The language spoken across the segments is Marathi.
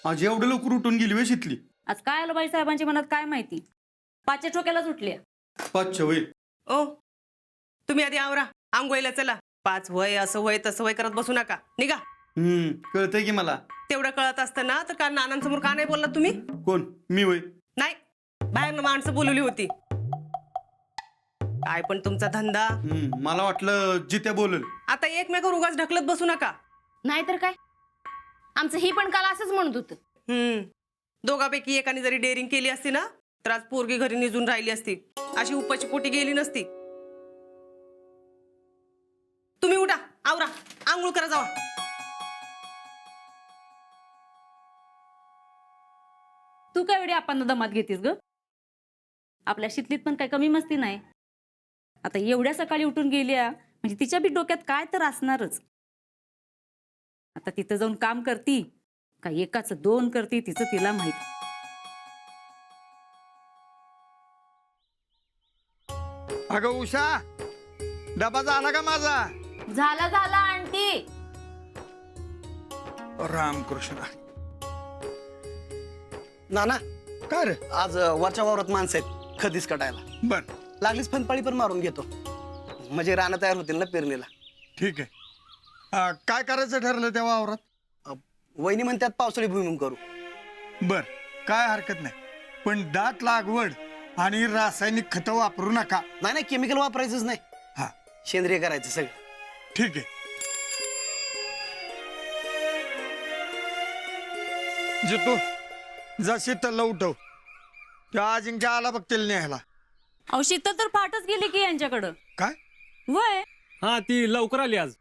आज एवढं लवकर उठून गेली वे शितली? आज काय आलं बाई साहेबांच्या मनात काय माहिती, पाचच्या ठोक्यालाच उठल्या. 5च्या वय. ओ तुम्ही आधी आवरा, आंघोळीला चला. 5 वय असं वय तसं वय करत बसू नका, निघा. कळतंय की मला. तेवढं कळत असतं ना तर का नानांसमोर का नाही बोलला तुम्ही? कोण मी वय? नाही, बाहेर माणसं बोलवली होती. काय पण तुमचा धंदा. मला वाटलं जित्या बोलल. आता एकमेकावर उगाच ढकलत बसू नका. नाहीतर काय, आमचं ही पण काल असंच म्हणत होतं. दोघापैकी एकाने जरी डेअरिंग केली असती ना तर आज पोरगी घरी निजून राहिली असती, अशी उपाची पोटी गेली नसती. तुम्ही उठा, आवरा, आंघोळ करा जावा. तू काय एवढी आपण दमात घेतीस ग? आपल्या शितलीत पण काय कमी मस्ती नाही. आता एवढ्या सकाळी उठून गेल्या म्हणजे तिच्या बी डोक्यात काय तर असणारच. आता तिथं जाऊन काम करती का एकाच 2 करती तिचं तिला माहित. अगं उषा, डबा झाला का माझा? झाला आंटी. रामकृष्ण. नाना काय रे? आज वरच्या वावरात माणसं आहेत खदीच कटायला. बर, लागलीच फनपाळी पण मारून घेतो, म्हणजे रानं तयार होतील ना पेरणीला. ठीक आहे. काय करायचं ठरलं त्या वावरात? वहिनी म्हणतात पावसाळी भुईमुग करू. बर, काय हरकत नाही, पण दाट लागवड आणि रासायनिक खतं वापरू नका. नाही नाही, केमिकल वापरायचंच नाही. हा, सेंद्रिय करायचं सगळं. ठीक आहे. जितू जा शीतलला उठव, त्या अजिंक्य आला बघतील न्यायला. अहो शीतल तर फाटच गेली की यांच्याकडं. काय? वय हा, ती लवकर आली आज.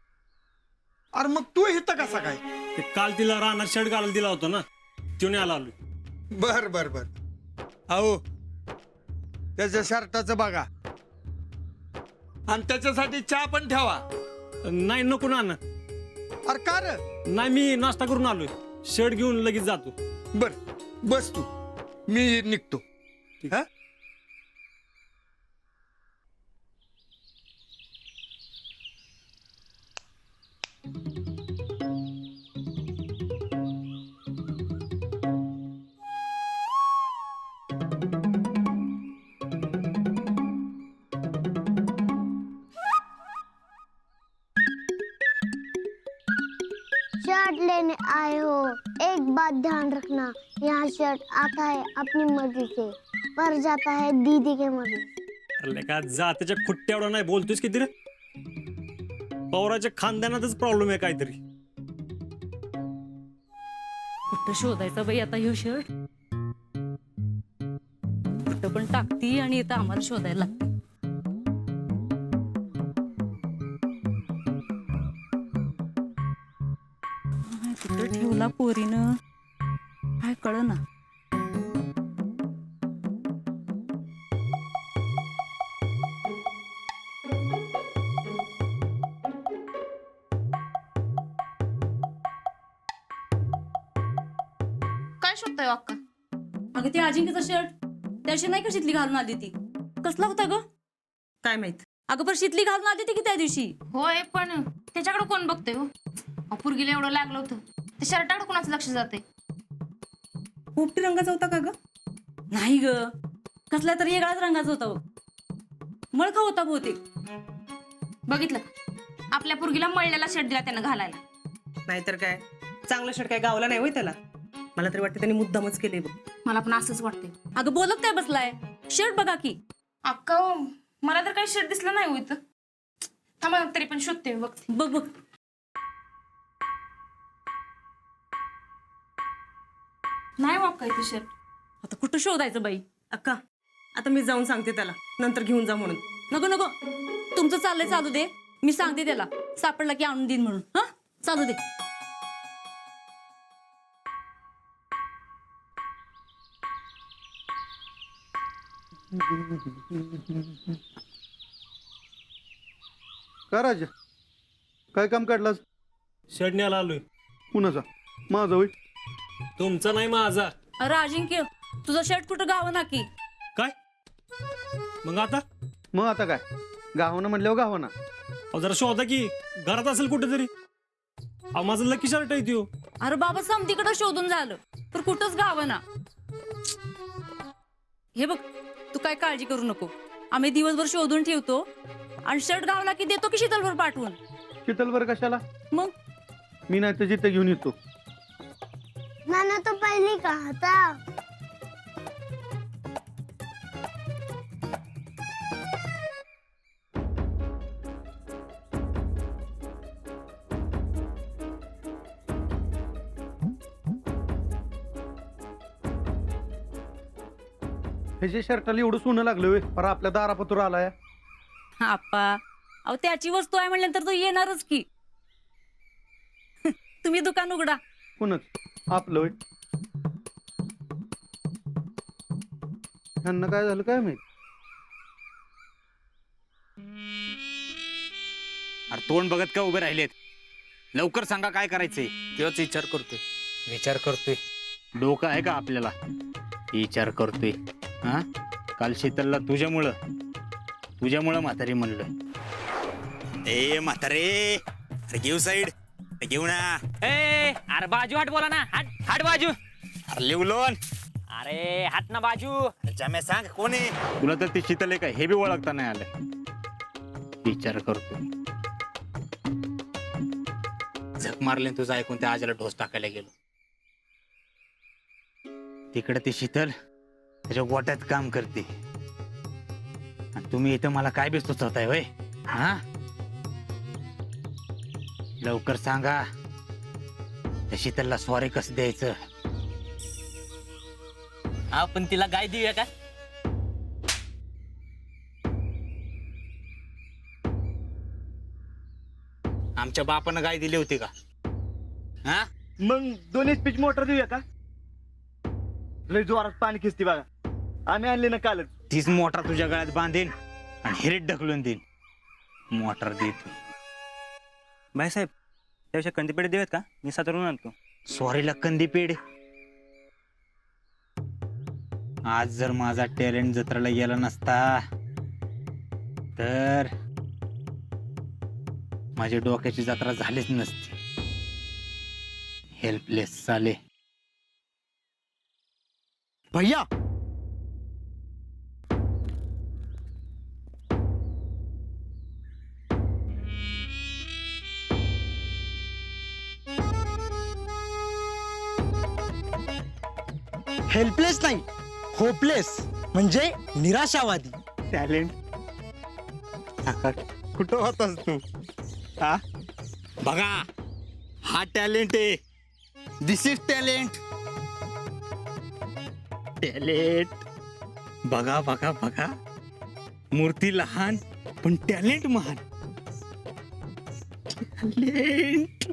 अरे मग तू इथं कसा काय? ते काल तिला रानात शर्ट घालायला दिला होता ना, तिने आला आलो. बर बर बर. अहो त्याच्या शर्टाचं बघा आणि त्याच्यासाठी चहा पण ठेवा. नाही नको ना. अरे का रे? नाही, मी नाश्ता करून आलोय, शर्ट घेऊन लगेच जातो. बर, बस तू, मी निघतो. हा? शर्ट लेने आए हो, एक बात ध्यान रखना, यहाँ शर्ट आता है अपनी मर्जी से, पर जाता है दीदी के मर्जी. अरे का जातीच्या खुट्ट्या एवढा नाही बोलतोयस किती रे? पौराच्या खानदानातच प्रॉब्लेम आहे काहीतरी. कुठं शोधायचा बाई आता ह्यो शर्ट? कुठं पण टाकती आणि इथं आम्हाला शोधायला लागते. कुठं ठेवला पोरीनं काय कळना. काय शोधताय अक्का? अगं ते अजिंक्यचा शर्ट त्याशी नाही का शितली घालून आली ती? कसला होता ग? काय माहित. अगं पण शितली घालून आली ती की त्या दिवशी. होय, पण त्याच्याकडे कोण बघतोय हो? पुरगीला एवढं लागलं होतं, ते शर्टाकडे कोणाचं लक्ष जाते? पोपटी रंगाचा होता का ग? नाही ग, कसल्या तरी वेगळाच रंगाचा होता बघ. मळखा होता बहुतेक. बघितलं का? आपल्या पुरगीला मळलेला शर्ट दिला त्यानं घालायला. नाहीतर काय, चांगलं शर्ट काय गावला नाही होय त्याला. मला तरी वाटतं त्यांनी मुद्दामच केले बघ. मला पण असंच वाटतंय. अगं बोलत काय बसलाय? शर्ट बघा की. अक्का हो, मला तर काही शर्ट दिसलं नाही हो इथं. थांबा तरी पण शोधते मी, बघते. बघ बघ. नाही हो अक्का इथं शर्ट. आता कुठं शोधायचं बाई? अक्का, आता मी जाऊन सांगते त्याला, नंतर घेऊन जा म्हणून. नको नको, तुमचं चाललंय चालू दे. मी सांगते त्याला, सापडला की आणून देईन म्हणून. हा, चालू दे. काय राजा, काय काम काढलास? शर्ट न्यायला आलोय. कुणाचा? माझा होय? तुमचा नाही, माझा. अरे अजिंक्य, तुझा शर्ट कुठं गावं ना की? काय मग आता? मग आता काय, गावानं म्हणल्यावर गावाना. अहो जरा शोधा की, घरात असेल कुठेतरी. अहो माझं लकी शर्ट आहे त्यो. अरे बाबा, समतीकडे शोधून झालं. तर कुठंच गावं ना. हे बघ, तू काय काळजी करू नको. आम्ही दिवसभर शोधून ठेवतो आणि शर्ट गावला की देतो की शीतलभर पाठवून. शीतलवर कशाला? मग मी नाही तर जिथे घेऊन येतो. नाना तो पहले कहा था. ह्याच्या शर्टाला एवढं सोनं लागलं वे पर आपल्या दारापत्र आलाय. आप्पा, अहो त्याची वस्तू आहे म्हणल्यानंतर तो येणारच की. तुम्ही दुकान उघडा. कुणच आपलं होय. ह्यांना काय झालं काय माहित. अरे तोंड बघत का उभे राहिलेत? लवकर सांगा काय करायचंय. तेच विचार करतोय. विचार करतोय. डोकं आहे का आपल्याला? विचार करतोय. हा, काल शीतलला तुझ्यामुळं म्हातारी म्हणलं. ए म्हातारे, अरे घेऊ साईड, घेऊ ना. ए अरे बाजू हट बोला ना. हट हट बाजू. अरे लिवलोन. अरे हट ना बाजू. जम्या सांग कोण आहे? तुला तर ती शीतल आहे का हे बी ओळखता नाही आलं. विचार करतोय. झक मारले तुझं ऐकून त्या आजीला ढोस टाकायला गेलो. तिकडे ती शीतल त्याच्या गोट्यात काम करते आणि तुम्ही इथं मला काय बी सुचवताय होय? हा, लवकर सांगा त्या शीतलला सॉरी कसं द्यायचं. आपण तिला गाय देऊया का? आमच्या बापानं गाय दिली होती का? हा, मग 2 HP मोटर देऊया का? लय जोरात पाणी खिचते बघा. आम्ही आणले ना कालच. तीच मोटर तुझ्या गळ्यात बांधेन आणि हिरीत ढकलून देईन. मोटर देतो. भाईसाहेब त्यापेक्षा कंदीपेढे देऊयात का? मी सातारून आणतो. सॉरीला कंदीपेड. आज जर माझा टॅलेंट जत्रेला गेला नसता तर माझ्या डोक्याची जत्रा झालीच नसती. हेल्पलेस चाले. भैया हेल्पलेस नाही, होपलेस म्हणजे निराशावादी. टॅलेंट कुठं होतास तू? हा, बघा हा टॅलेंट आहे. दिस इज टॅलेंट. टॅलेंट बघा बघा बघा. मूर्ती लहान पण टॅलेंट महान. टॅलेंट.